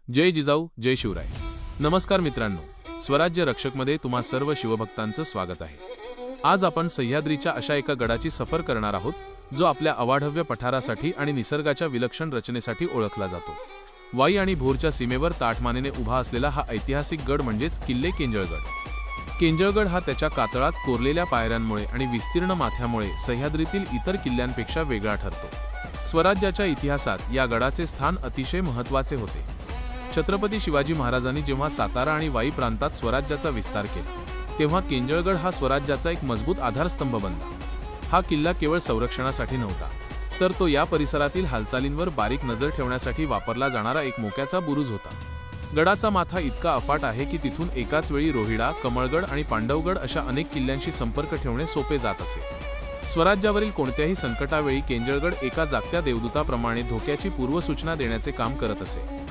जय जिजाऊ जय शिवराय। नमस्कार मित्रांनो, स्वराज्य रक्षकमध्ये तुम्हा सर्व शिवभक्तांचं स्वागत आहे। आज आपण सह्याद्रीच्या अशा एका गडाची सफर करणार आहोत जो आपल्या अवाढव्य पठारासाठी आणि निसर्गाच्या विलक्षण रचनेसाठी ओळखला जातो। वाई आणि भोरच्या सीमेवर ताठमानेने उभा असलेला हा ऐतिहासिक गड म्हणजेच किल्ले केंजळगड। केंजळगड हा त्याच्या कातळात कोरलेल्या पायऱ्यांमुळे आणि विस्तीर्ण माथ्यामुळे सह्याद्रीतील इतर किल्ल्यांपेक्षा वेगळा ठरतो। स्वराज्याच्या इतिहासात या गडाचे स्थान अतिशय महत्त्वाचे होते। छत्रपती शिवाजी महाराजांनी जेव्हा सातारा आणि वाई प्रांतात स्वराज्याचा विस्तार केला तेव्हा केंजळगड हा स्वराज्याचा एक मजबूत आधारस्तंभ बनला। हा किल्ला केवळ संरक्षणासाठी नव्हता, तर तो या परिसरातील हालचालींवर बारीक नजर ठेवण्यासाठी वापरला जाणारा एक मोक्याचा बुरुज होता। गडाचा माथा इतका अफाट आहे की तिथून एकाच वेळी रोहिडा, कमळगड आणि पांडवगड अशा अनेक किल्ल्यांशी संपर्क ठेवणे सोपे जात असे। स्वराज्यावरील कोणत्याही संकटावेळी केंजळगड एका जागत्या देवदूताप्रमाणे धोक्याची पूर्वसूचना देण्याचे काम करत असे।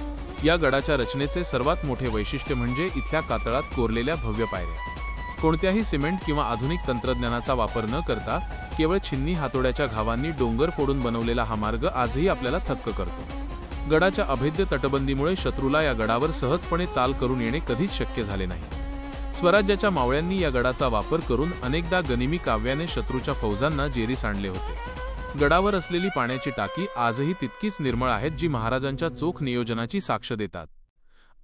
या गडाच्या रचनेचे सर्वात मोठे वैशिष्ट्य म्हणजे इथल्या कातळात कोरलेल्या भव्य पायऱ्या। कोणत्याही सिमेंट किंवा आधुनिक तंत्रज्ञानाचा वापर न करता केवळ छिन्नी हातोड्याच्या घावांनी डोंगर फोडून बनवलेला हा मार्ग आजही आपल्याला थक्क करतो। गडाच्या अभेद्य तटबंदीमुळे शत्रूला या गडावर सहजपणे चाल करून येणे कधीच शक्य झाले नाही। स्वराज्याच्या मावळ्यांनी या गडाचा वापर करून अनेकदा गनिमी काव्याने शत्रूच्या फौजांना जेरीस आणले होते। गडावर असलेली पाण्याची टाकी आजही तितकीच निर्मळ आहेत जी महाराजांच्या चोख नियोजनाची साक्ष देतात।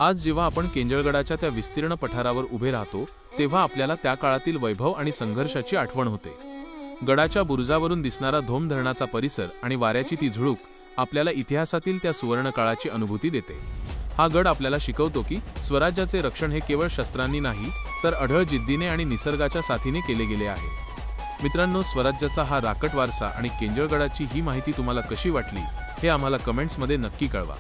आज जेव्हा आपण केंजळगडाच्या त्या विस्तीर्ण पठारावर उभे राहतो तेव्हा आपल्याला त्या काळातील वैभव आणि संघर्षाची आठवण होते। गडाच्या बुरुजावरून दिसणारा धोम धरणाचा परिसर आणि वाऱ्याची ती झुळूक आपल्याला इतिहासातील त्या सुवर्ण काळाची अनुभूती देते। हा गड आपल्याला शिकवतो की स्वराज्याचे रक्षण हे केवळ शस्त्रांनी नाही तर अढळ जिद्दीने आणि निसर्गाच्या साथीने केले गेले आहे। मित्रांनो, स्वराज्याचा हा राकट वारसा आणि केंजळगडाची ही माहिती तुम्हाला कशी वाटली हे आम्हाला कमेंट्समध्ये नक्की कळवा।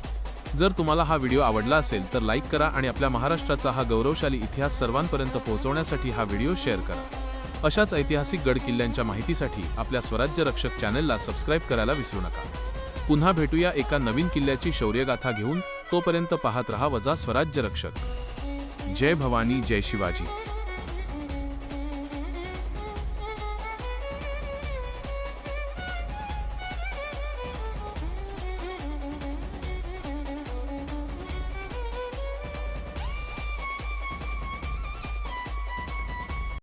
जर तुम्हाला हा व्हिडिओ आवडला असेल तर लाईक करा आणि आपल्या महाराष्ट्राचा हा गौरवशाली इतिहास सर्वांपर्यंत पोहोचवण्यासाठी हा व्हिडिओ शेअर करा। अशाच ऐतिहासिक गड किल्ल्यांच्या माहितीसाठी आपल्या स्वराज्य रक्षक चॅनलला सबस्क्राईब करायला विसरू नका। पुन्हा भेटूया एका नवीन किल्ल्याची शौर्यगाथा घेऊन। तोपर्यंत पाहत रहा स्वराज्य रक्षक। जय भवानी, जय शिवाजी।